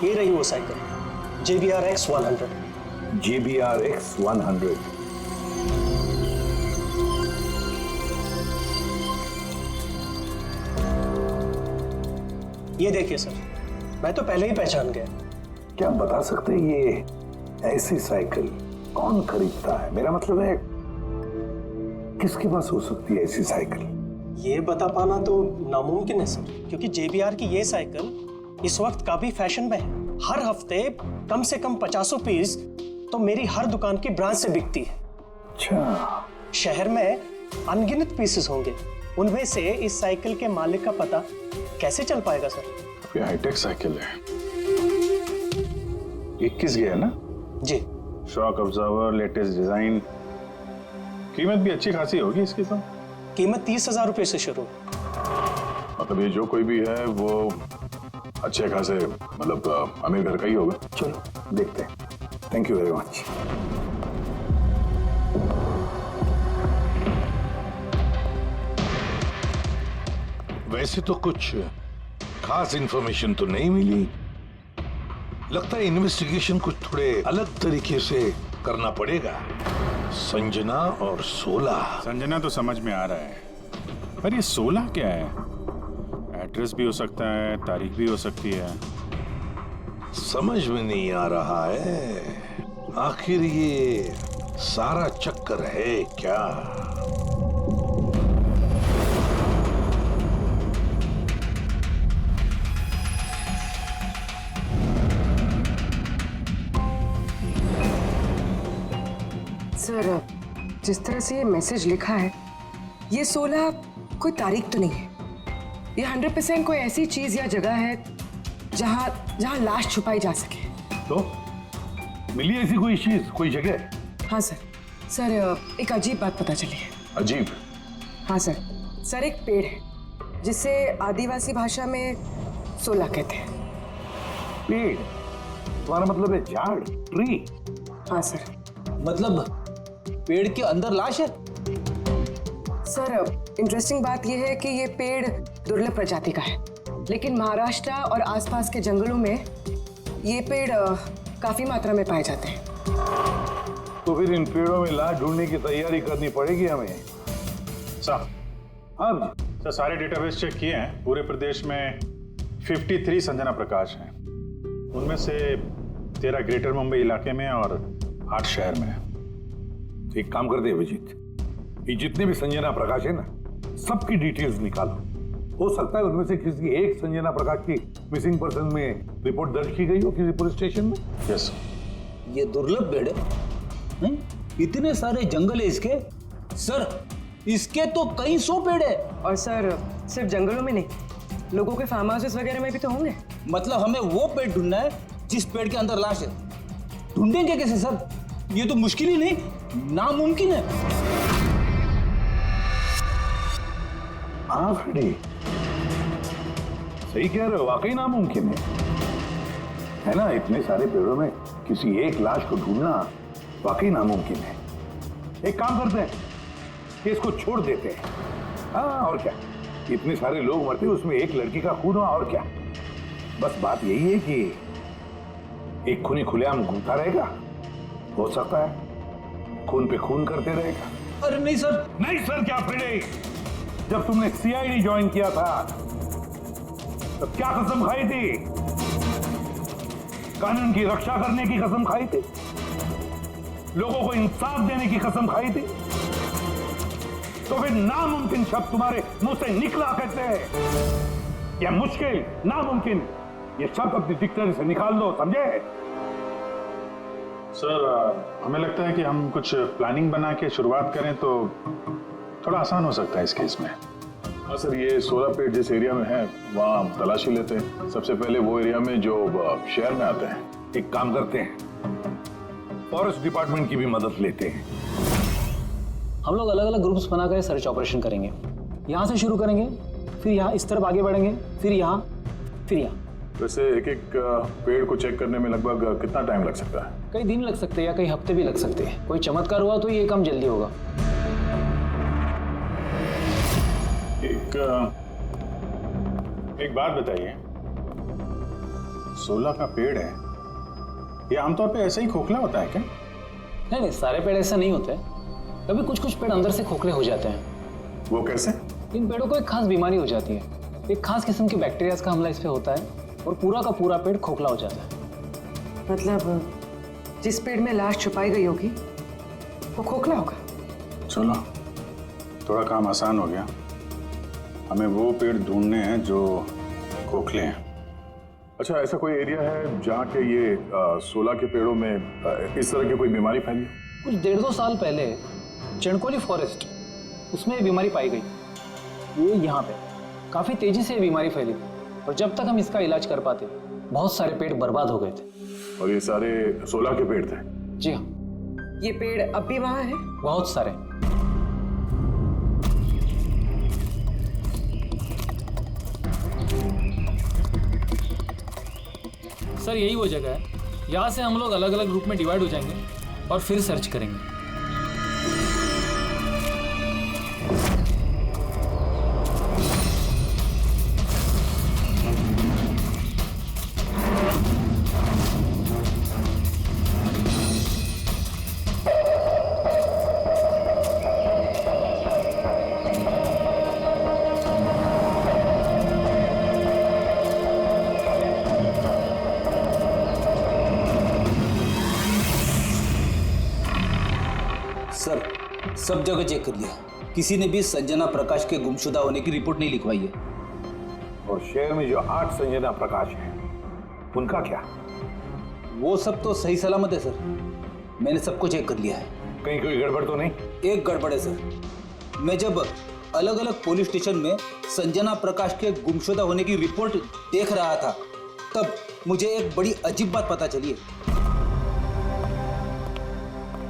ये रही वो cycle JBR X100। JBR X100। ये देखिए सर, मैं तो पहले ही पहचान गया। क्या बता सकते हैं ये ऐसी साइकिल कौन खरीदता है? मेरा मतलब है किसके पास हो सकती है ऐसी साइकिल? ये बता पाना तो नामुमकिन है सर, क्योंकि JBR की ये साइकिल इस वक्त काफी फैशन में है। हर हफ्ते कम से कम 50 पीस तो मेरी हर दुकान की ब्रांच से बिकती है। अच्छा, शहर में अनगिनत पीसेस होंगे, उनमें से इस साइकिल के मालिक का पता कैसे चल पाएगा सर? ये हाईटेक साइकिल है। 21 गया ना जी। शॉक ऑब्जर्वर, लेटेस्ट डिजाइन, कीमत भी अच्छी खासी होगी इसकी तो। कीमत 30,000 रुपए से शुरू। मतलब ये जो कोई भी है वो अच्छे खासे मतलब अमीर घर का ही होगा। चलो देखते हैं। Thank you very much. वैसे तो कुछ खास इंफॉर्मेशन तो नहीं मिली। लगता है इन्वेस्टिगेशन कुछ थोड़े अलग तरीके से करना पड़ेगा। संजना और 16। संजना तो समझ में आ रहा है, पर ये 16 क्या है? एड्रेस भी हो सकता है, तारीख भी हो सकती है। समझ में नहीं आ रहा है आखिर ये सारा चक्कर है क्या? सर, जिस तरह से ये मैसेज लिखा है, ये 16 कोई तारीख तो नहीं है। ये 100% कोई ऐसी चीज या जगह है जहां लाश छुपाई जा सके। तो मिली ऐसी कोई चीज, कोई जगह? हाँ सर। सर, एक अजीब बात पता चली है। अजीब? हाँ सर। सर, एक पेड़ है जिसे आदिवासी भाषा में 16 कहते हैं। पेड़? तुम्हारा मतलब है झाड़, ट्री? हाँ सर। मतलब पेड़ के अंदर लाश है? सर, इंटरेस्टिंग बात यह है कि ये पेड़ दुर्लभ प्रजाति का है, लेकिन महाराष्ट्र और आसपास के जंगलों में ये पेड़ काफी मात्रा में पाए जाते हैं। तो फिर इन पेड़ों में लाश ढूंढने की तैयारी करनी पड़ेगी हमें। सर, हाँ सर सारे डेटाबेस चेक किए हैं। पूरे प्रदेश में 53 संजना प्रकाश हैं। उनमें से 13 ग्रेटर मुंबई इलाके में और 8 शहर में। एक काम करते हैं अभिजीत, ये जितने भी संजना प्रकाश है ना, सबकी डिटेल्स निकालो। हो सकता है उनमें से किसी एक संजना प्रकाश की मिसिंग पर्सन में रिपोर्ट दर्ज की गई हो किसी पुलिस स्टेशन में। यस। ये दुर्लभ पेड़ है? इतने सारे जंगल है इसके। सर, इसके तो कई 100 पेड़ है। और सर, सिर्फ जंगलों में नहीं, लोगों के फार्म हाउसेस वगैरह में भी तो होंगे। मतलब हमें वो पेड़ ढूंढना है जिस पेड़ के अंदर लाश है। ढूंढेंगे कैसे सर? ये तो मुश्किल ही नहीं, नामुमकिन है। हाँ फ्रेडी, सही कह रहे हो, वाकई नामुमकिन है ना? इतने सारे पेड़ों में किसी एक लाश को ढूंढना वाकई नामुमकिन है। एक काम करते हैं कि इसको छोड़ देते हैं। हाँ, और क्या, इतने सारे लोग मरते, उसमें एक लड़की का खून हुआ, और क्या। बस बात यही है कि एक खूनी खुलेआम घूमता रहेगा, हो सकता है खून पे खून करते रहेगा। अरे नहीं सर। नहीं सर क्या फ्रेडी? जब तुमने CID ज्वाइन किया था तब क्या कसम खाई थी? कानून की रक्षा करने की कसम खाई थी, लोगों को इंसाफ देने की कसम खाई थी। तो फिर नामुमकिन शब्द तुम्हारे मुंह से निकला कैसे? यह मुश्किल, नामुमकिन, ये शब्द अपनी डिक्शनरी से निकाल दो, समझे? सर, हमें लगता है कि हम कुछ प्लानिंग बना के शुरुआत करें तो थोड़ा आसान हो सकता है इस केस में। हाँ सर, ये 16 पेड़ जिस एरिया में है वहाँ हम तलाशी लेते हैं। सबसे पहले वो एरिया में जो शहर में आते हैं। एक काम करते हैं, फॉरेस्ट डिपार्टमेंट की भी मदद लेते हैं। हम लोग अलग अलग ग्रुप्स बनाकर सर्च ऑपरेशन करेंगे। यहाँ से शुरू करेंगे, फिर यहाँ इस तरफ आगे बढ़ेंगे, फिर यहाँ, फिर यहाँ। वैसे एक एक पेड़ को चेक करने में लगभग कितना टाइम लग सकता है? कई दिन लग सकते हैं या कई हफ्ते भी लग सकते हैं। कोई चमत्कार हुआ तो ये काम जल्दी होगा। एक बात बताइए, 16 का पेड़ है, ये आमतौर पे ऐसे ही खोखला होता है क्या? नहीं नहीं, सारे पेड़ ऐसे नहीं होते। कभी कुछ कुछ पेड़ अंदर से खोखले हो जाते हैं। वो कैसे? इन पेड़ों को एक खास बीमारी हो जाती है। एक खास किस्म की बैक्टीरिया का हमला इस पे होता है और पूरा का पूरा पेड़ खोखला हो जाता है। मतलब जिस पेड़ में लाश छुपाई गई होगी वो खोखला होगा। चलो, थोड़ा काम आसान हो गया। हमें वो पेड़ ढूंढने हैं जो खोखले हैं। अच्छा, ऐसा कोई एरिया है जहाँ के ये 16 के पेड़ों में इस तरह की कोई बीमारी फैली हो? कुछ 1.5-2 साल पहले चणकोली फॉरेस्ट, उसमें ये बीमारी पाई गई। ये यहाँ पे काफी तेजी से ये बीमारी फैली और जब तक हम इसका इलाज कर पाते बहुत सारे पेड़ बर्बाद हो गए थे। और ये सारे 16 के पेड़ थे? जी हाँ, ये पेड़ अब भी वहां है? बहुत सारे। सर यही वो जगह है, यहाँ से हम लोग अलग अलग ग्रुप में डिवाइड हो जाएंगे और फिर सर्च करेंगे। सर, सब जगह चेक कर लिया, किसी ने भी संजना प्रकाश के गुमशुदा होने की रिपोर्ट नहीं लिखवाई है। और शहर में जो 8 संजना प्रकाश है उनका क्या? वो सब तो सही सलामत है सर, मैंने सबको चेक कर लिया है। कहीं कोई गड़बड़ तो नहीं? एक गड़बड़ है सर, मैं जब अलग अलग पुलिस स्टेशन में संजना प्रकाश के गुमशुदा होने की रिपोर्ट देख रहा था तब मुझे एक बड़ी अजीब बात पता चली है।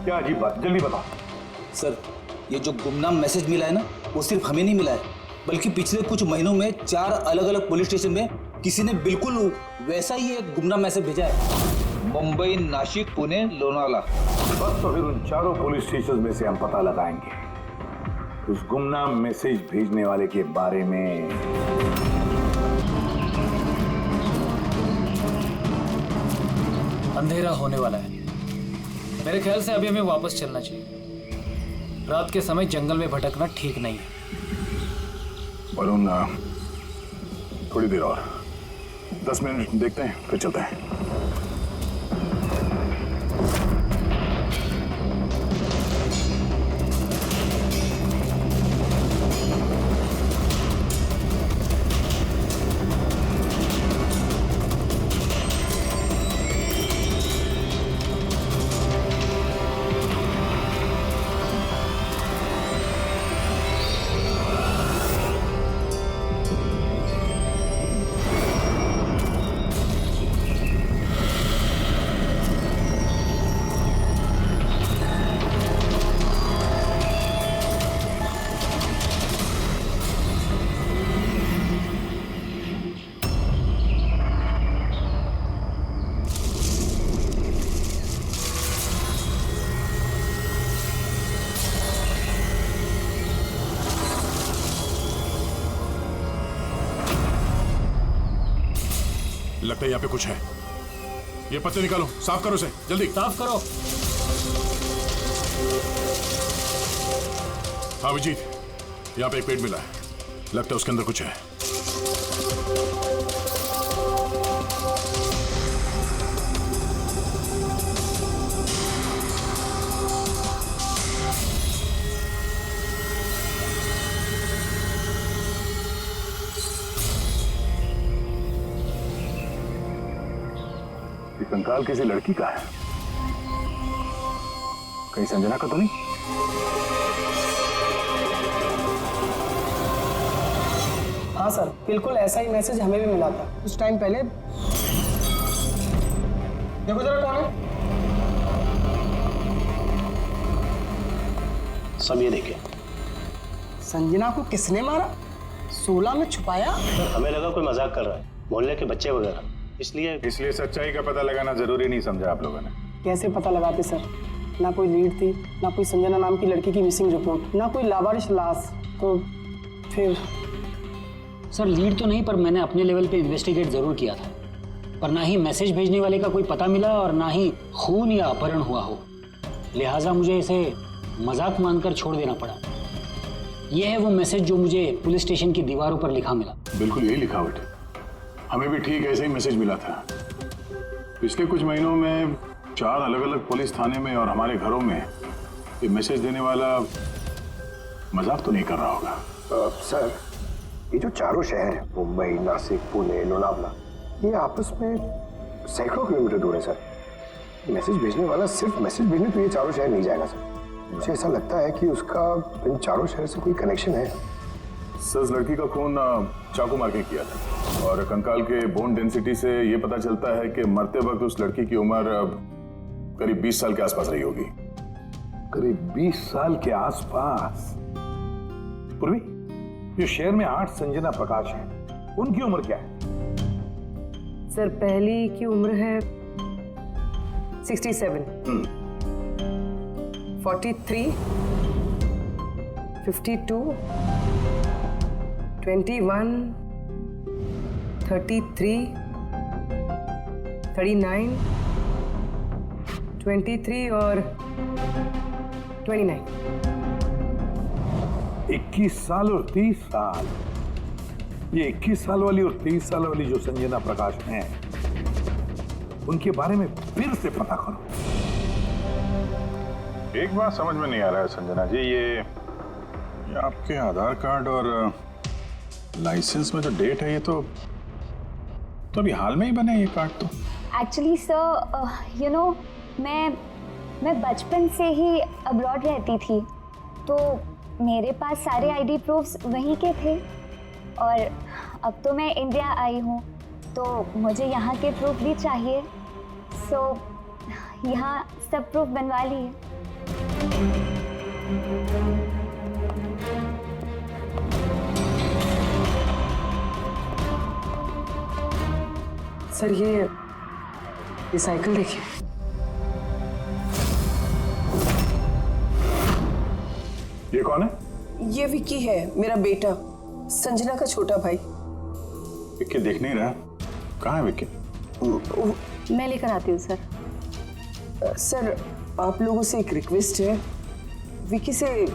क्या अजीब बात? जल्दी बताओ। सर, ये जो गुमनाम मैसेज मिला है ना, वो सिर्फ हमें नहीं मिला है, बल्कि पिछले कुछ महीनों में 4 अलग अलग पुलिस स्टेशन में किसी ने बिल्कुल वैसा ही एक गुमनाम मैसेज भेजा है। मुंबई, नासिक, पुणे, लोनावाला। बस तो फिर उन चारों पुलिस स्टेशन में से हम पता लगाएंगे उस गुमनाम मैसेज भेजने वाले के बारे में। अंधेरा होने वाला है, मेरे ख्याल से अभी हमें वापस चलना चाहिए। रात के समय जंगल में भटकना ठीक नहीं है। वरुण, थोड़ी देर और 10 मिनट देखते हैं फिर चलते हैं। लगता है यहाँ पे कुछ है। ये पत्ते निकालो, साफ करो इसे, जल्दी साफ करो। हाँ विजीत, यहाँ पे एक पेड़ मिला है, लगता है उसके अंदर कुछ है। कंकाल किसी लड़की का है, कहीं संजना का तो नहीं? हाँ सर, बिल्कुल ऐसा ही मैसेज हमें भी मिला था कुछ टाइम पहले। देखो जरा कौन है। सब ये देखिए। संजना को किसने मारा? 16 में छुपाया? सर, हमें लगा कोई मजाक कर रहा है, मोहल्ले के बच्चे वगैरह, इसलिए सच्चाई का पता लगाना जरूरी नहीं समझा आप लोगों ने? कैसे पता लगाते सर? ना कोई लीड थी, ना कोई संजना नाम की लड़की की मिसिंग रिपोर्ट, ना कोई लावारिश लाश, तो फिर सर लीड तो नहीं, पर मैंने अपने लेवल पे इन्वेस्टिगेट जरूर किया था। पर ना ही मैसेज भेजने वाले का कोई पता मिला और ना ही खून या अपहरण हुआ हो। लिहाजा मुझे इसे मजाक मानकर छोड़ देना पड़ा। यह है वो मैसेज जो मुझे पुलिस स्टेशन की दीवारों पर लिखा मिला। बिल्कुल यही लिखावट है। हमें भी ठीक ऐसे ही मैसेज मिला था। पिछले कुछ महीनों में 4 अलग-अलग पुलिस थाने में और हमारे घरों में ये मैसेज देने वाला मजाक तो नहीं कर रहा होगा। सर, ये जो चारों शहर हैं, मुंबई, नासिक, पुणे, लोनावला, ये आपस में सैकड़ों किलोमीटर दूर है सर। मैसेज भेजने वाला सिर्फ मैसेज भेजने तो ये चारों शहर नहीं जाएगा सर। मुझे ऐसा लगता है कि उसका इन चारों शहर से कोई कनेक्शन है। सर, उस लड़की का खून चाकू मार के किया था और कंकाल के बोन डेंसिटी से ये पता चलता है कि मरते वक्त उस लड़की की उम्र करीब 20 साल के आसपास रही होगी। करीब 20 साल के आसपास। पूर्वी, जो शहर में 8 संजना प्रकाश हैं, उनकी उम्र क्या है? सर, पहली की उम्र है 67, 43, 52, 21, 33, 39, 23 और 29। 21 साल और 30 साल। ये 21 साल वाली और 30 साल वाली जो संजना प्रकाश हैं, उनके बारे में फिर से पता करो। एक बात समझ में नहीं आ रहा है संजना जी, ये आपके आधार कार्ड और लाइसेंस में जो डेट है ये तो अभी हाल में ही बने ये कार्ड तो। एक्चुअली सर, यू नो, मैं बचपन से ही अब्रॉड रहती थी, तो मेरे पास सारे आईडी प्रूफ्स वहीं के थे और अब तो मैं इंडिया आई हूँ तो मुझे यहाँ के प्रूफ भी चाहिए। सो यहाँ सब प्रूफ बनवा लिए। सर, ये साइकिल देखिए। ये कौन है? ये विक्की है, मेरा बेटा, संजना का छोटा भाई। विक्की दिख नहीं रहा। कहाँ है विक्की? मैं लेकर आती हूँ सर। सर, आप लोगों से एक रिक्वेस्ट है, विक्की से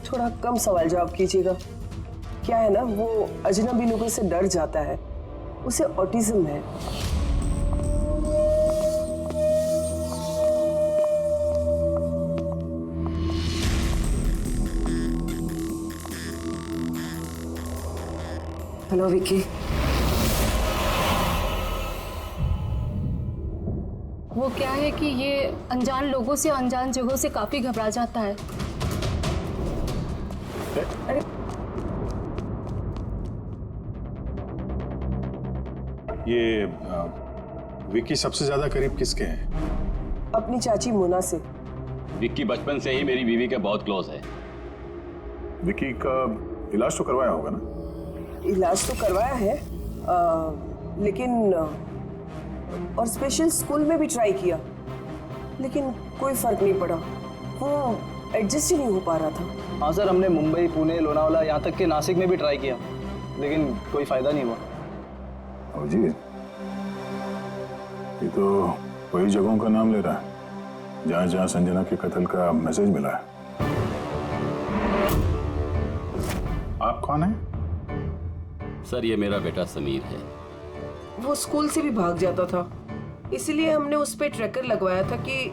थोड़ा कम सवाल जवाब कीजिएगा। क्या है ना, वो अजनबी लोगों से डर जाता है, उसे ऑटिज्म है। हेलो विक्की। वो क्या है कि ये अनजान लोगों से, अनजान जगहों से काफी घबरा जाता है। ये विक्की सबसे ज्यादा करीब किसके हैं? अपनी चाची मोना से। विक्की बचपन से ही मेरी बीवी के बहुत क्लोज है। विक्की का इलाज तो करवाया होगा ना? इलाज तो करवाया है, लेकिन और स्पेशल स्कूल में भी ट्राई किया, लेकिन कोई फर्क नहीं पड़ा। वो एडजस्ट ही नहीं हो पा रहा था। हाँ सर, हमने मुंबई, पुणे, लोनावला, यहाँ तक के नासिक में भी ट्राई किया, लेकिन कोई फायदा नहीं हुआ। जी, ये तो वही जगहों का नाम ले रहा है जहाँ जहाँ संजना के कत्ल का मैसेज मिला है। आप कौन हैं? सर, ये मेरा बेटा समीर है। वो स्कूल से भी भाग जाता था, इसलिए हमने उस पे ट्रैकर लगवाया था कि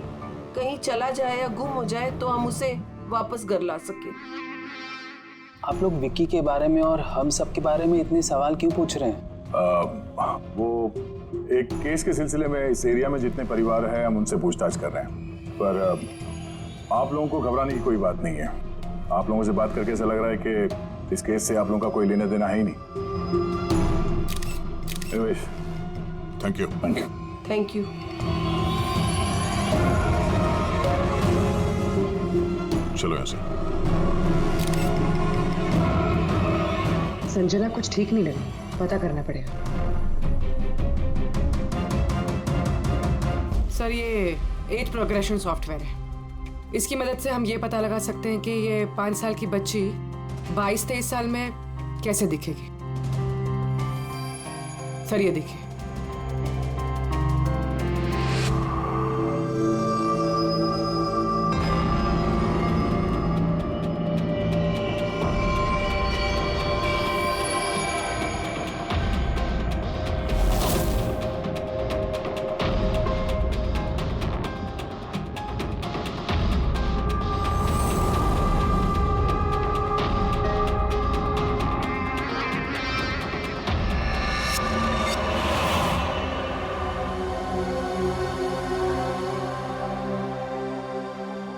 कहीं चला जाए या गुम हो जाए तो हम उसे वापस घर ला सके। आप लोग विक्की के बारे में और हम सब के बारे में इतने सवाल क्यों पूछ रहे हैं? वो एक केस के सिलसिले में इस एरिया में जितने परिवार हैं हम उनसे पूछताछ कर रहे हैं, पर आप लोगों को घबराने की कोई बात नहीं है। आप लोगों से बात करके ऐसा लग रहा है कि इस केस से आप लोगों का कोई लेना देना है ही नहीं। Thank you. Thank you. Thank you. चलो यहाँ से। संजना कुछ ठीक नहीं लगी, पता करना पड़ेगा। सर, ये एज प्रोग्रेशन सॉफ्टवेयर है। इसकी मदद से हम ये पता लगा सकते हैं कि ये 5 साल की बच्ची 22-23 साल में कैसे दिखेगी। सर, ये देखिए।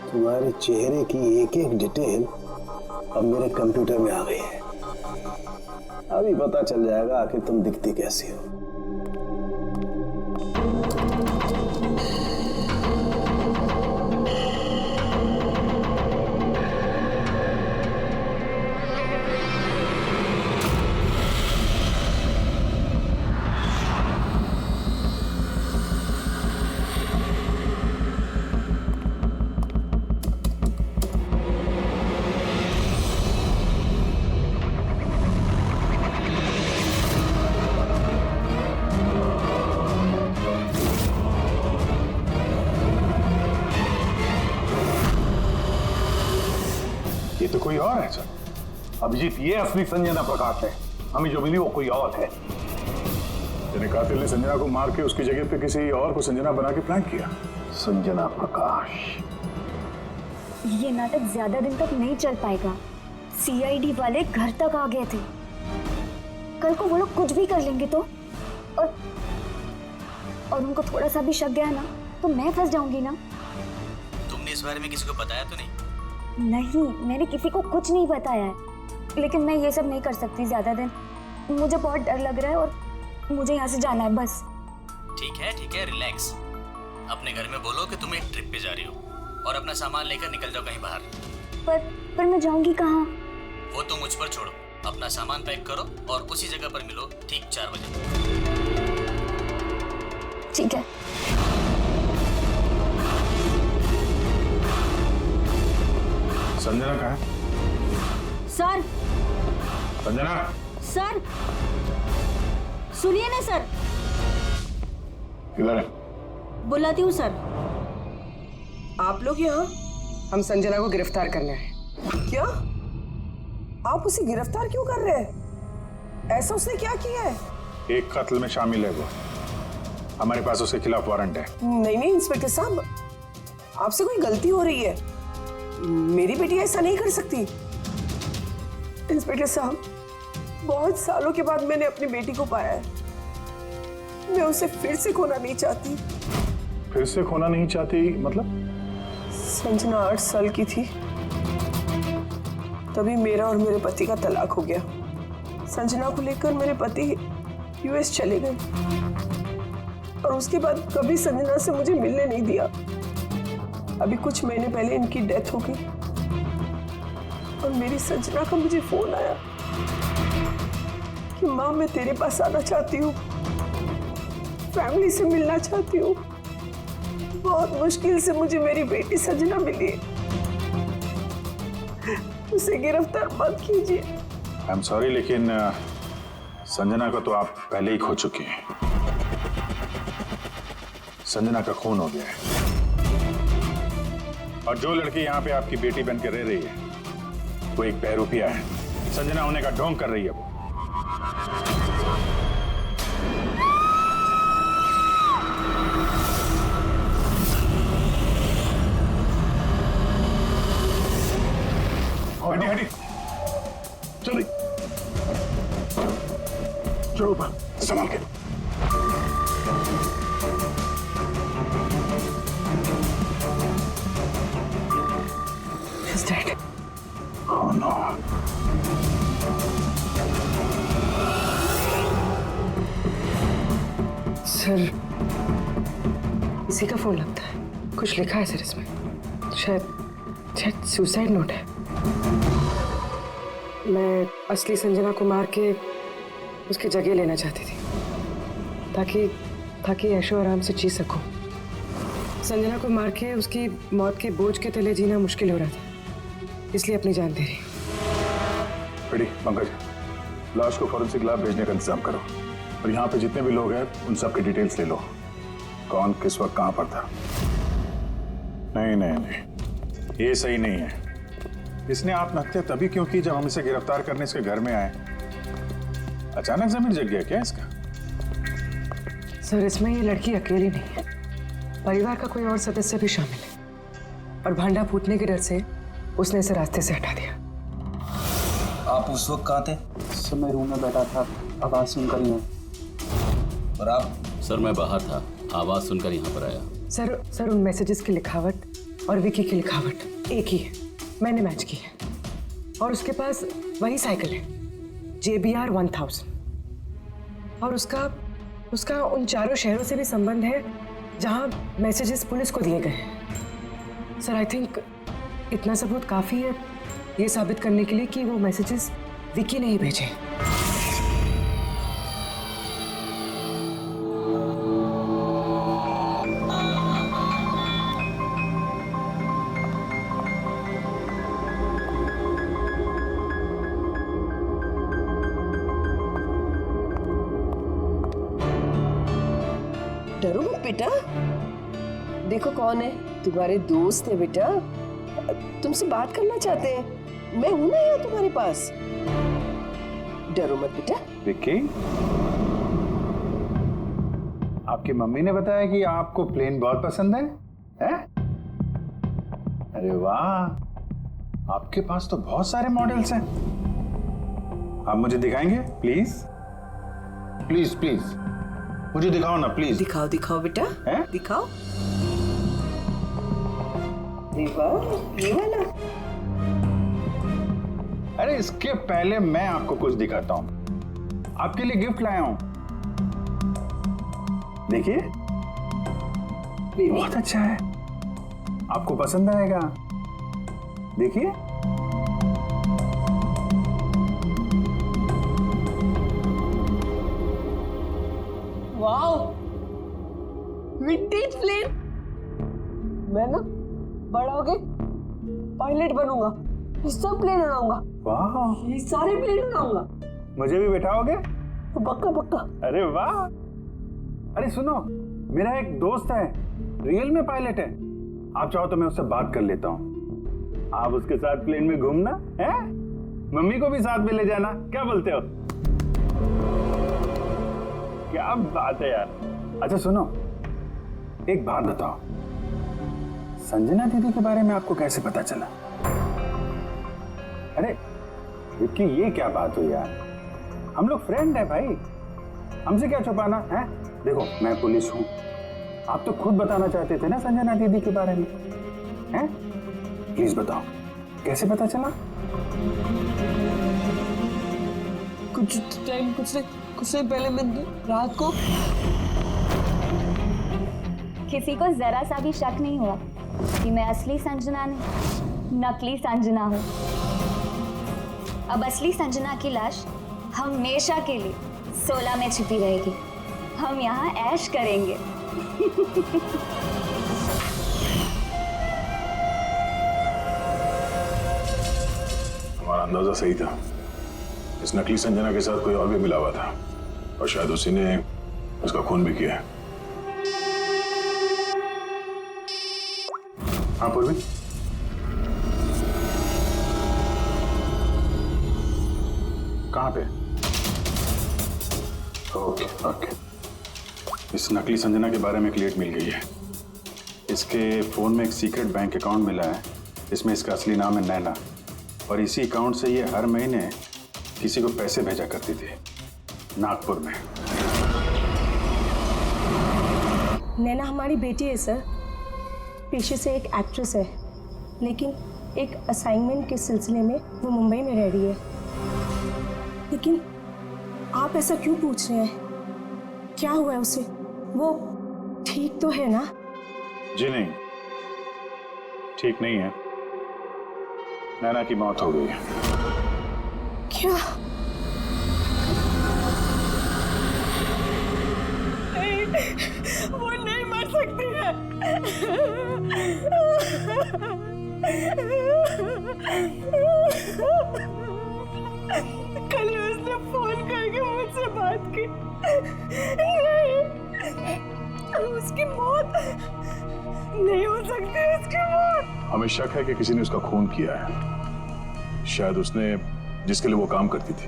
तुम्हारे चेहरे की एक एक डिटेल अब मेरे कंप्यूटर में आ गई है। अभी पता चल जाएगा आखिर तुम दिखती कैसी हो। ये तो कोई और है सर। अभिजीत, ये असली संजना प्रकाश है। हमें जो मिली वो कोई और है। यानी कातिल ने संजना को मार के उसकी जगह पे किसी और को संजना बना के प्लान किया। संजना प्रकाश। ये नाटक ज्यादा दिन तक नहीं चल पाएगा। सीआईडी वाले घर तक आ गए थे। कल को वो लोग कुछ भी कर लेंगे तो और उनको थोड़ा सा भी शक गया ना तो मैं फंस जाऊंगी ना। तुमने इस बारे में किसी को बताया तो नहीं? नहीं, मैंने किसी को कुछ नहीं बताया है, लेकिन मैं ये सब नहीं कर सकती ज्यादा दिन। मुझे बहुत डर लग रहा है और मुझे यहाँ से जाना है बस। ठीक है, रिलैक्स। अपने घर में बोलो कि तुम एक ट्रिप पे जा रही हो और अपना सामान लेकर निकल जाओ कहीं बाहर। पर मैं जाऊंगी कहाँ? वो तो मुझ पर छोड़ो। अपना सामान पैक करो और उसी जगह पर मिलो ठीक 4 बजे। ठीक है। संजना कहाँ है? सर, संजना, सर सुनिए ना सर। किधर है? बुलाती हूँ सर। आप लोग यहाँ? हम संजना को गिरफ्तार करने आए। क्या? आप उसे गिरफ्तार क्यों कर रहे हैं? ऐसा उसने क्या किया है? एक कत्ल में शामिल है वो। हमारे पास उसके खिलाफ वारंट है। नहीं इंस्पेक्टर साहब, आपसे कोई गलती हो रही है। मेरी बेटी ऐसा नहीं कर सकती। इंस्पेक्टर साहब, बहुत सालों के बाद मैंने अपनी बेटी को पाया है। मैं उसे फिर से खोना नहीं चाहती। फिर से खोना नहीं चाहती मतलब? संजना 8 साल की थी, तभी मेरा और मेरे पति का तलाक हो गया। संजना को लेकर मेरे पति यूएस चले गए और उसके बाद कभी संजना से मुझे मिलने नहीं दिया। अभी कुछ महीने पहले इनकी डेथ हो गई और मेरी संजना का मुझे फोन आया कि माँ, मैं तेरे पास आना चाहती हूँ, फैमिली से मिलना चाहती हूँ। बहुत मुश्किल से मुझे मेरी बेटी संजना मिली है। उसे गिरफ्तार मत कीजिए। आई एम सॉरी, लेकिन संजना को तो आप पहले ही खो चुके हैं। संजना का खून हो गया है और जो लड़की यहाँ पे आपकी बेटी बन के रह रही है वो एक बहरूपिया है। संजना होने का ढोंग कर रही है वो। हटी चलिए, चलो संभाल के। He's dead. Oh no. Sir, इसी का फोन लगता है। कुछ लिखा है सर इसमें। शायद सुसाइड नोट है। मैं असली संजना को मार के उसकी जगह लेना चाहती थी ताकि ऐशो आराम से जी सकूं। संजना को मार के उसकी मौत के बोझ के तले जीना मुश्किल हो रहा था, इसलिए अपनी जान दे रही। बेटी, पंकज, लाश को फॉरेंसिक लैब भेजने का इंतजाम करो और यहाँ पे जितने भी लोग हैं उन सब की डिटेल्स ले लो। कौन किस वक्त कहाँ पर था। नहीं, ये सही नहीं है। इसने आत्महत्या तभी क्यों की जब हम इसे गिरफ्तार करने इसके घर में आए। अचानक जमीन जग गया क्या इसका? सर, इसमें ये लड़की अकेली नहीं है, परिवार का कोई और सदस्य भी शामिल है और भांडा फूटने के डर से उसने इसे रास्ते से हटा दिया। आप उस वक्त कहाँ थे? सर, मैं रूम में बैठा था, आवाज सुनकर ही। और आप? सर, मैं बाहर था, आवाज सुनकर यहाँ पर आया। सर उन मैसेजेस की लिखावट और विकी की लिखावट एक ही है, मैंने मैच की है। और उसके पास वही साइकिल है, JBR 1000। और उसका उन चारों शहरों से भी संबंध है जहां मैसेजेस पुलिस को दिए गए हैं। सर, आई थिंक इतना सबूत काफी है ये साबित करने के लिए कि वो मैसेजेस विकी ने ही भेजे। डरो मत बेटा, देखो कौन है, तुम्हारे दोस्त है बेटा, तुमसे बात करना चाहते हैं। मैं हूं ना यहाँ तुम्हारे पास, डरो मत बेटा। विक्की, आपकी मम्मी ने बताया कि आपको प्लेन बहुत पसंद है, हैं? अरे वाह, आपके पास तो बहुत सारे मॉडल्स हैं। आप मुझे दिखाएंगे प्लीज? प्लीज प्लीज मुझे दिखाओ ना प्लीज। दिखाओ दिखाओ बेटा, हैं? दिखाओ। ये वाला। अरे इसके पहले मैं आपको कुछ दिखाता हूं। आपके लिए गिफ्ट लाया हूं, देखिए, बहुत अच्छा है, आपको पसंद आएगा। देखिए, वाओ, विंटेज प्लेन। मैं ना बड़ा होके पायलट बनूंगा, सब प्लेन उड़ाऊंगा। वाह, ये सारे प्लेन उड़ाऊंगा। मुझे भी बैठाओगे? पक्का पक्का। अरे वाह। अरे सुनो, मेरा एक दोस्त है, रियल में पायलट है। आप चाहो तो मैं उससे बात कर लेता हूँ, आप उसके साथ प्लेन में घूमना है, मम्मी को भी साथ में ले जाना, क्या बोलते हो? क्या बात है यार। अच्छा सुनो, एक बात बताओ, संजना दीदी के बारे में आपको कैसे पता चला? अरे विक्की, ये क्या बात हुई यार, हम लोग फ्रेंड है भाई, हमसे क्या छुपाना है? देखो, मैं पुलिस हूं, आप तो खुद बताना चाहते थे ना संजना दीदी के बारे में, हैं? प्लीज बताओ, कैसे पता चला? कुछ टाइम पहले मैं रात को। किसी को जरा सा भी शक नहीं हुआ कि मैं असली संजना नहीं, नकली संजना हूँ। अब असली संजना की लाश हमेशा के लिए 16 में छिपी रहेगी। हम यहाँ ऐश करेंगे। हमारा अंदाजा सही था, इस नकली संजना के साथ कोई और भी मिला हुआ था और शायद उसी ने उसका खून भी किया है। हाँ पूर्वी, कहाँ पे? ओके ओके, इस नकली संजना के बारे में एक लीड मिल गई है। इसके फोन में एक सीक्रेट बैंक अकाउंट मिला है, इसमें इसका असली नाम है नैना, और इसी अकाउंट से ये हर महीने किसी को पैसे भेजा करती थी नागपुर में। नैना हमारी बेटी है सर, पेशे से एक एक्ट्रेस है, लेकिन एक असाइनमेंट के सिलसिले में वो मुंबई में रह रही है। लेकिन आप ऐसा क्यों पूछ रहे हैं? क्या हुआ है उसे? वो ठीक तो है ना? जी नहीं, ठीक नहीं है, नैना की मौत हो गई है। क्या? वो नहीं मर सकती है। कल उसने फोन करके मुझसे बात की। नहीं, उसकी मौत नहीं हो सकती, उसकी मौत। हमें शक है कि किसी ने उसका खून किया है, शायद उसने जिसके लिए वो काम करती थी।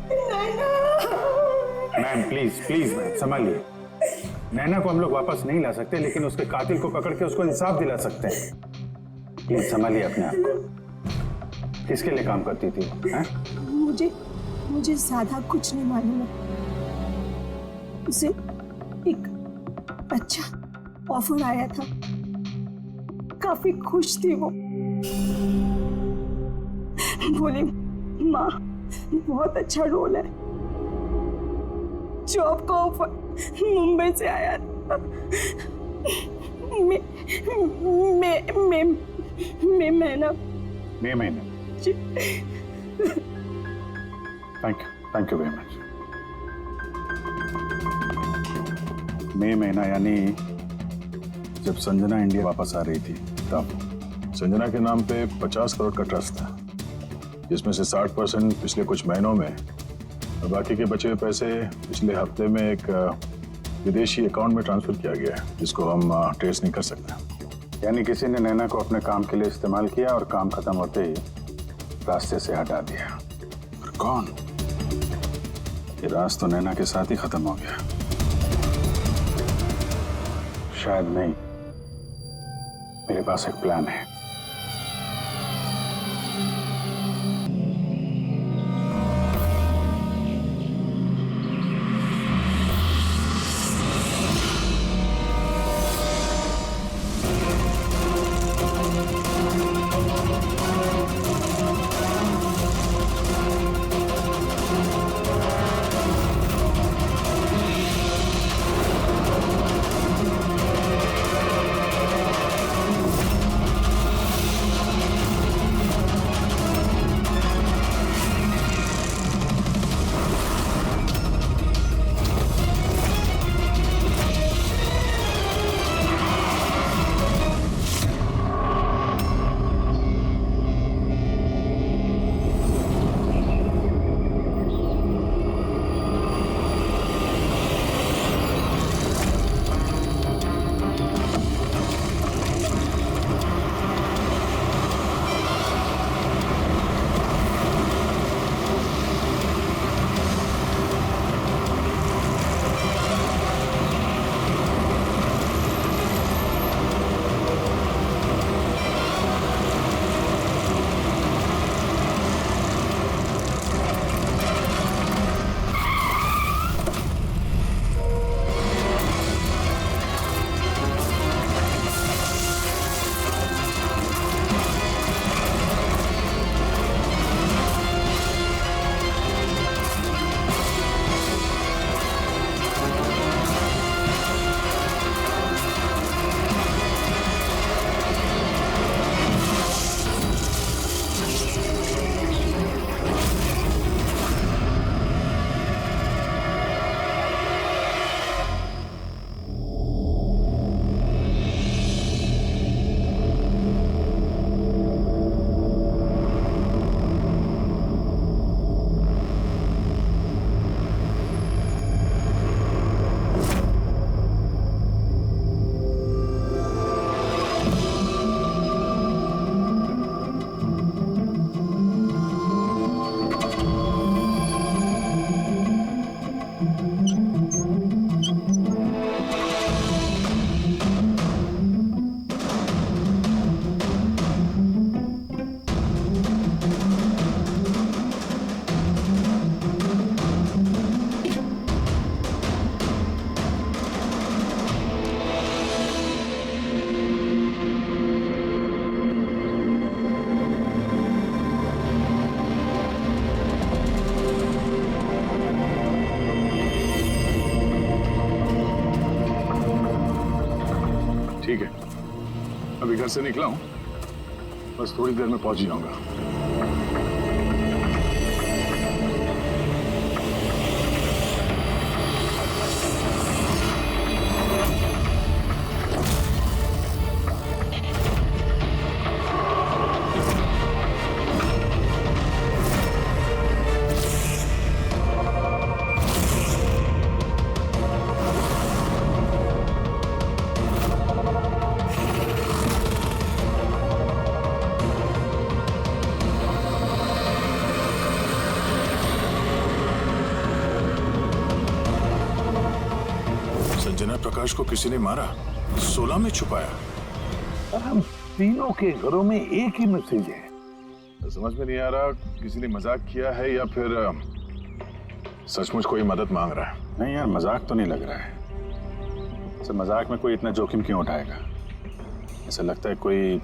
मैम प्लीज प्लीज मैम संभालिए, नैना को हम लोग वापस नहीं ला सकते, लेकिन उसके कातिल को पकड़ के उसको इंसाफ दिला सकते हैं। प्लीज संभालिए अपने आप को। किसके लिए काम करती थी? मुझे ज्यादा कुछ नहीं मालूम है। उसे एक अच्छा ऑफर आया था काफी खुश थी वो। बोली माँ बहुत अच्छा रोल है, जॉब का ऑफर मुंबई से आया था। मई महीने। Thank you very much. मई महीना यानी जब संजना इंडिया वापस आ रही थी तब। संजना के नाम पे 50 करोड़ का ट्रस्ट था, जिसमें से 60% पिछले कुछ महीनों में और बाकी के बचे हुए पैसे पिछले हफ्ते में एक विदेशी अकाउंट में ट्रांसफर किया गया है, जिसको हम ट्रेस नहीं कर सकते। यानी किसी ने नैना को अपने काम के लिए इस्तेमाल किया और काम खत्म होते ही रास्ते से हटा दिया। और कौन? ये राज तो नैना के साथ ही खत्म हो गया। शायद नहीं, मेरे पास एक प्लान है। ठीक है, अभी घर से निकला हूं, बस थोड़ी देर में पहुंच जाऊंगा। संजना प्रकाश को किसी ने मारा, 16 में छुपाया। और हम तीनों के घरों में एक ही मैसेज है। समझ में नहीं आ रहा किसी ने मजाक किया है या फिर सचमुच कोई मदद मांग रहा है। नहीं यार, मजाक तो नहीं लग रहा है। मजाक में कोई इतना जोखिम क्यों उठाएगा? ऐसा लगता है कोई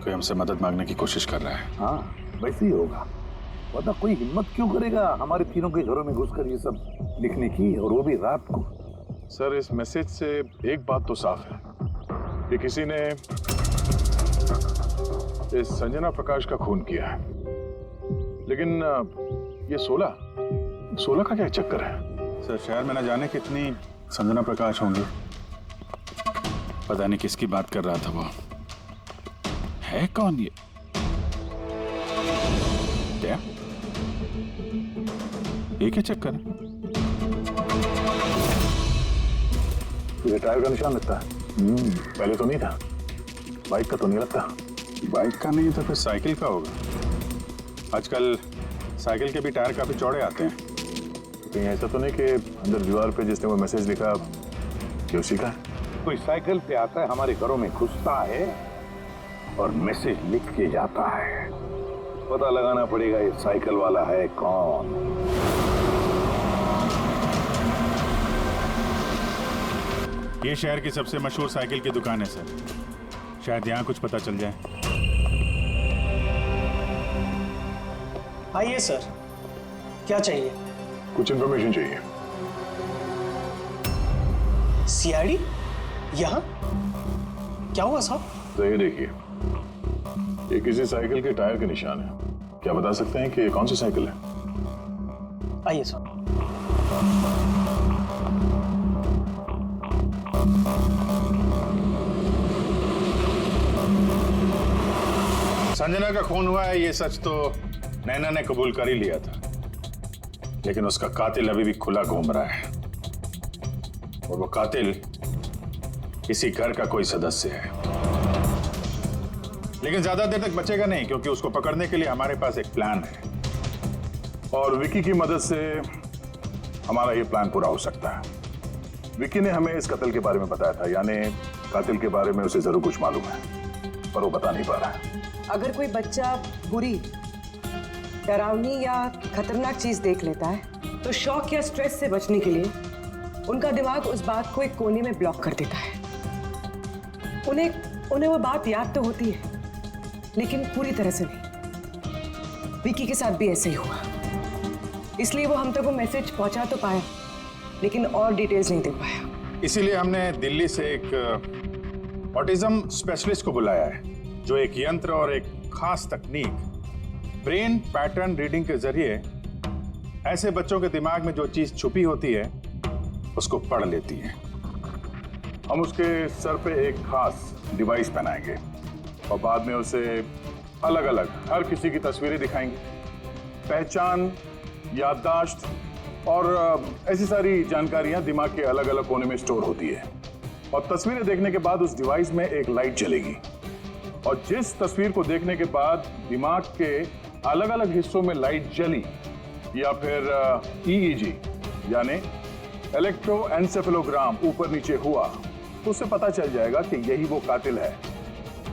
हमसे मदद मांगने की कोशिश कर रहा है। हाँ वैसे ही होगा, वरना कोई हिम्मत क्यों करेगा हमारे तीनों के घरों में घुसकर ये सब लिखने की, और वो भी रात को। सर इस मैसेज से एक बात तो साफ है कि किसी ने इस संजना प्रकाश का खून किया है, लेकिन ये सोलह का क्या चक्कर है? सर शहर में न जाने कितनी संजना प्रकाश होंगी, पता नहीं किसकी बात कर रहा था वो। है कौन ये? क्या ये क्या चक्कर है? ये टायर का निशान लगता है। पहले तो नहीं था, बाइक का तो नहीं लगता। बाइक का नहीं तो फिर साइकिल का होगा। आजकल साइकिल के भी टायर काफी चौड़े आते हैं। कहीं ऐसा तो नहीं कि अंदर दीवार पे जिसने वो मैसेज लिखा कि उसी का? कोई साइकिल पे आता है, हमारे घरों में घुसता है और मैसेज लिख के जाता है। पता लगाना पड़ेगा ये साइकिल वाला है कौन। ये शहर की सबसे मशहूर साइकिल की दुकान है सर, शायद यहाँ कुछ पता चल जाए। आइए सर, क्या चाहिए? कुछ इन्फॉर्मेशन चाहिए। सीआईडी यहाँ? क्या हुआ साहब? तो ये देखिए, ये किसी साइकिल के टायर के निशान है। क्या बता सकते हैं कि ये कौन सी साइकिल है? आइए सर। संजना का खून हुआ है ये सच तो नैना ने कबूल कर ही लिया था, लेकिन उसका कातिल अभी भी खुला घूम रहा है, और वो कातिल इसी घर का कोई सदस्य है। लेकिन ज्यादा देर तक बचेगा नहीं, क्योंकि उसको पकड़ने के लिए हमारे पास एक प्लान है, और विकी की मदद से हमारा ये प्लान पूरा हो सकता है। विकी ने हमें इस कत्ल के बारे में बताया था, यानी कातिल के बारे में उसे जरूर कुछ मालूम है, पर वो बता नहीं पा रहा है। अगर कोई बच्चा बुरी, डरावनी या खतरनाक चीज देख लेता है तो शॉक या स्ट्रेस से बचने के लिए उनका दिमाग उस बात को एक कोने में ब्लॉक कर देता है। उन्हें वो बात याद तो होती है, लेकिन पूरी तरह से नहीं। विकी के साथ भी ऐसे ही हुआ, इसलिए वो हम तक वो मैसेज पहुंचा तो पाया, लेकिन और डिटेल्स नहीं दे पाया। इसीलिए हमने दिल्ली से एक ऑटिज्म स्पेशलिस्ट को बुलाया है, जो एक यंत्र और एक खास तकनीक ब्रेन पैटर्न रीडिंग के जरिए ऐसे बच्चों के दिमाग में जो चीज छुपी होती है उसको पढ़ लेती है। हम उसके सर पे एक खास डिवाइस पहनाएंगे और बाद में उसे अलग अलग हर किसी की तस्वीरें दिखाएंगे। पहचान, याददाश्त और ऐसी सारी जानकारियां दिमाग के अलग अलग कोने में स्टोर होती है, और तस्वीरें देखने के बाद उस डिवाइस में एक लाइट जलेगी, और जिस तस्वीर को देखने के बाद दिमाग के अलग अलग हिस्सों में लाइट जली या फिर EEG यानी इलेक्ट्रोएन्सेफेलोग्राम ऊपर नीचे हुआ, तो उससे पता चल जाएगा कि यही वो कातिल है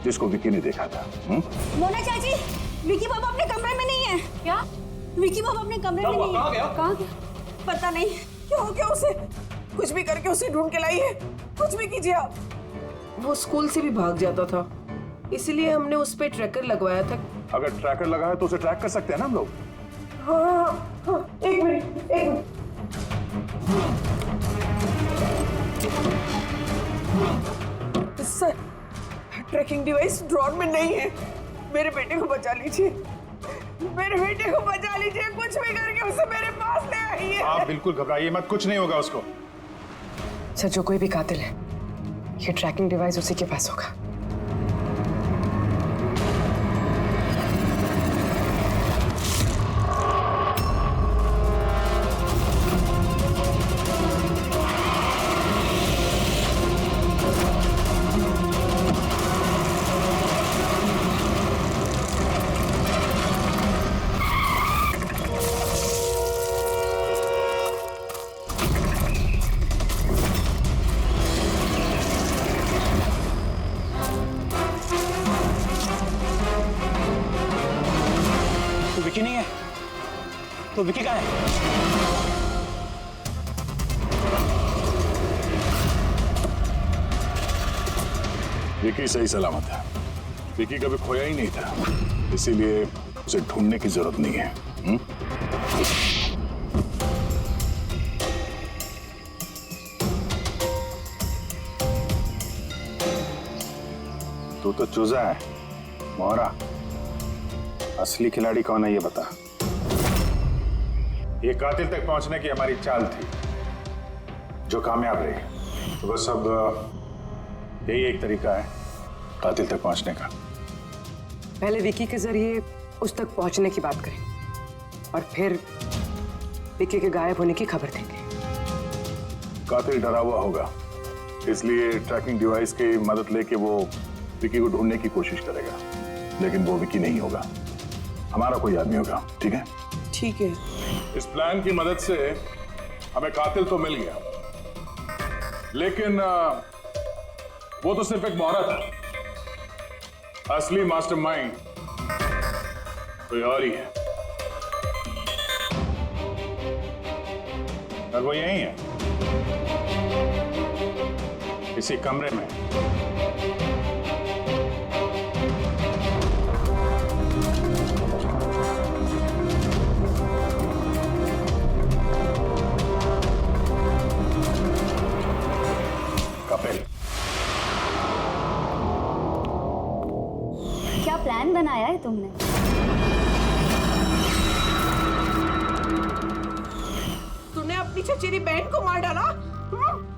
जिसको विकी ने देखा था। मोना चाची, विकी बाबा अपने कमरे में नहीं है। क्या? विकी बाबा अपने कमरे में नहीं है। कहाँ गया? पता नहीं क्या हो गया उसे। कुछ भी करके उसे ढूंढ के लाई है, कुछ भी कीजिए आप। वो स्कूल से भी भाग जाता था, इसीलिए हमने उस पे ट्रैकर लगवाया था। अगर ट्रैकर लगा है तो उसे ट्रैक कर सकते हैं ना हम लोग। हाँ, एक minute. Sir, tracking device drawer में नहीं है। मेरे बेटे को बचा लीजिए, मेरे बेटे को बचा लीजिए। कुछ भी करके उसे मेरे पास ले आइए। आप बिल्कुल घबराइए मत, कुछ नहीं होगा उसको। सर, जो कोई भी कातिल है, ये ट्रैकिंग डिवाइस उसी के पास होगा। विकी नहीं है तो विकी कहाँ है? विकी सही सलामत है। विकी कभी खोया ही नहीं था, इसीलिए उसे ढूंढने की जरूरत नहीं है। तू तो चूजा है मोहरा। असली खिलाड़ी कौन है ये बता। ये कातिल तक पहुंचने की हमारी चाल थी जो कामयाब रही। तो बस अब यही एक तरीका है कातिल तक पहुंचने का। पहले विकी के जरिए उस तक पहुंचने की बात करें और फिर विकी के गायब होने की खबर देंगे। कातिल डरा हुआ होगा, इसलिए ट्रैकिंग डिवाइस की मदद लेके वो विकी को ढूंढने की कोशिश करेगा, लेकिन वो विकी नहीं होगा, हमारा कोई आदमी होगा। ठीक है? ठीक है। इस प्लान की मदद से हमें कातिल तो मिल गया, लेकिन वो तो सिर्फ एक मोहरा था। असली मास्टरमाइंड कोई और ही है, और वो यही है, इसी कमरे में। कपिल, क्या प्लान बनाया है तुमने? तूने अपनी चचेरी बहन को मार डाला?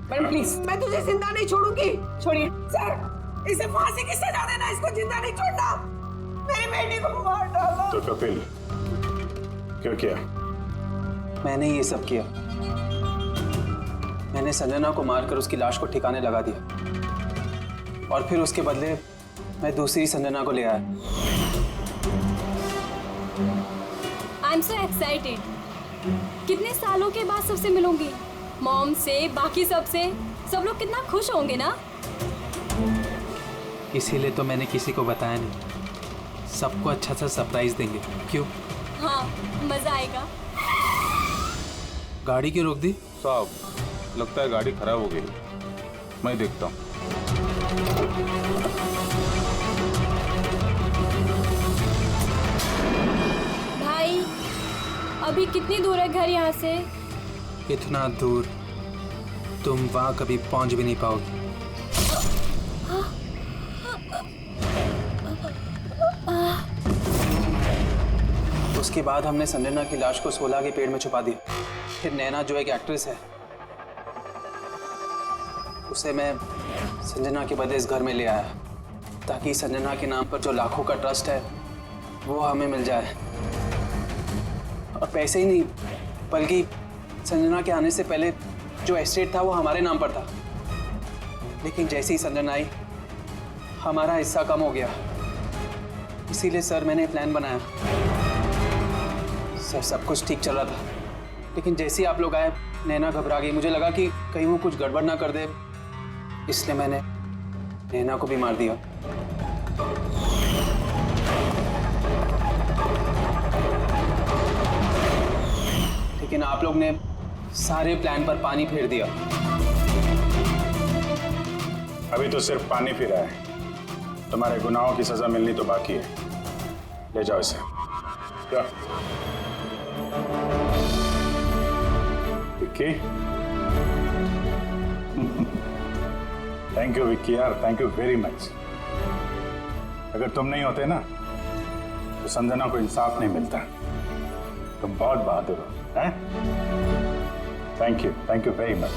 Madam please. मैं तुझे जिंदा नहीं छोड़ूंगी। छोड़िए सर, इसे फांसी की सजा देना, इसको जिंदा नहीं छोड़ना। मेरी बेटी को मार डाला। तो कपिल क्यों किया? मैंने ये सब किया। मैंने संजना को मारकर उसकी लाश को ठिकाने लगा दिया और फिर उसके बदले मैं दूसरी संजना को ले आया। I am so excited. कितने सालों के बाद सबसे मिलूंगी, मॉम से, बाकी सबसे। सब लोग कितना खुश होंगे ना। इसीलिए तो मैंने किसी को बताया नहीं। सबको अच्छा सा सरप्राइज देंगे। क्यों? हाँ, मजा आएगा। गाड़ी क्यों रोक दी? साहब, लगता है गाड़ी खराब हो गई। मैं देखता हूँ। भाई, अभी कितनी दूर है घर यहाँ से? इतना दूर तुम वहां कभी पहुंच भी नहीं पाओगी। उसके बाद हमने संजना की लाश को सोला के पेड़ में छुपा दिया। फिर नैना जो एक एक्ट्रेस है, उसे मैं संजना के बदले इस घर में ले आया ताकि संजना के नाम पर जो लाखों का ट्रस्ट है वो हमें मिल जाए। और पैसे ही नहीं, बल्कि संजना के आने से पहले जो एस्टेट था वो हमारे नाम पर था। लेकिन जैसे ही संजना आई, हमारा हिस्सा कम हो गया। इसीलिए सर मैंने प्लान बनाया। सर सब कुछ ठीक चल रहा था, लेकिन जैसे ही आप लोग आए, नैना घबरा गई। मुझे लगा कि कहीं वो कुछ गड़बड़ ना कर दे, इसलिए मैंने नैना को भी मार दिया। लेकिन आप लोग ने सारे प्लान पर पानी फेर दिया। अभी तो सिर्फ पानी फिरा है। तुम्हारे गुनाहों की सजा मिलनी तो बाकी है। ले जाओ इसे। क्या? विक्की? थैंक यू विक्की यार, थैंक यू वेरी मच। अगर तुम नहीं होते ना तो संजना को इंसाफ नहीं मिलता। तुम बहुत बहादुर हो, हैं? Thank you very much.